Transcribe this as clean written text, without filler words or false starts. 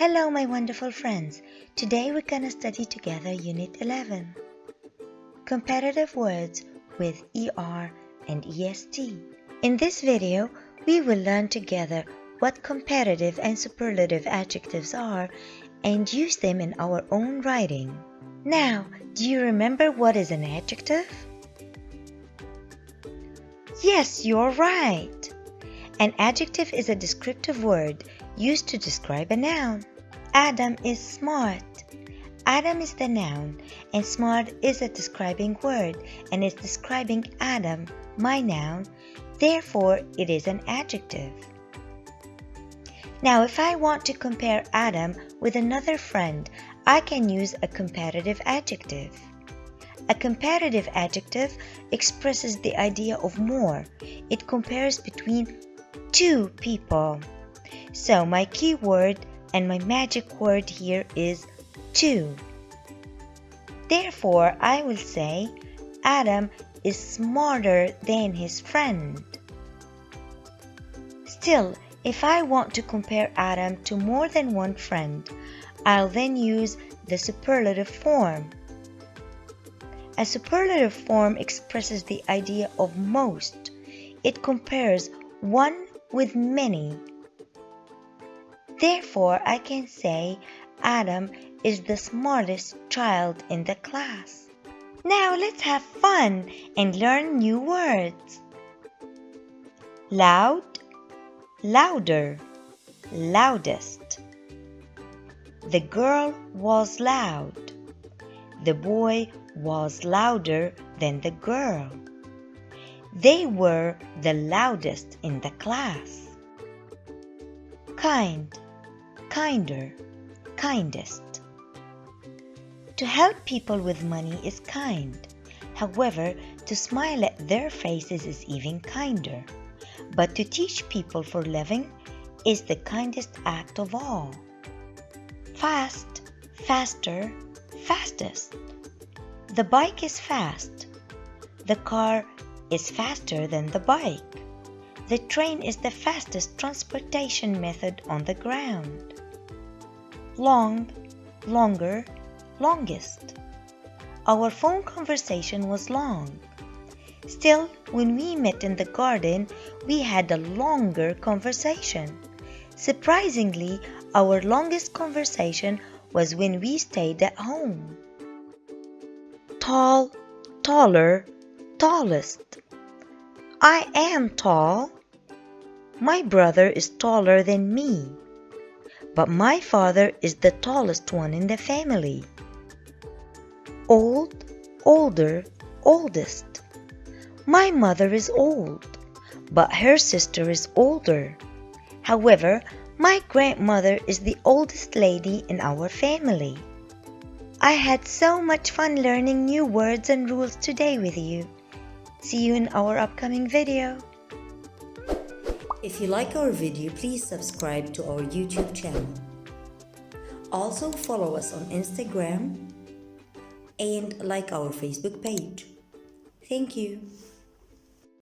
Hello my wonderful friends. Today we're gonna study together Unit 11. Comparative words with ER and EST. In this video, we will learn together what comparative and superlative adjectives are and use them in our own writing. Now, do you remember what is an adjective? Yes, you're right. An adjective is a descriptive word used to describe a noun. Adam is smart. Adam is the noun and smart is a describing word and is describing Adam, my noun. Therefore, it is an adjective. Now, if I want to compare Adam with another friend, I can use a comparative adjective. A comparative adjective expresses the idea of more. It compares between two people. So my keyword and my magic word here is two. Therefore, I will say Adam is smarter than his friend. Still, if I want to compare Adam to more than one friend, I'll then use the superlative form. A superlative form expresses the idea of most. It compares one with many. Therefore, I can say Adam is the smartest child in the class. Now let's have fun and learn new words. Loud, louder, loudest. The girl was loud. The boy was louder than the girl. They were the loudest in the class. Kind, kinder, kindest. To help people with money is kind. However, to smile at their faces is even kinder. But to teach people for living is the kindest act of all. Fast, faster, fastest. The bike is fast. The car is faster than the bike. The train is the fastest transportation method on the ground. Long, longer, longest. Our phone conversation was long. Still, when we met in the garden, we had a longer conversation. Surprisingly, our longest conversation was when we stayed at home. Tall, taller, tallest. I am tall. My brother is taller than me. But my father is the tallest one in the family. Old, older, oldest. My mother is old, but her sister is older. However, my grandmother is the oldest lady in our family. I had so much fun learning new words and rules today with you. See you in our upcoming video. If you like our video, please subscribe to our YouTube channel. Also follow us on Instagram and like our Facebook page. Thank you.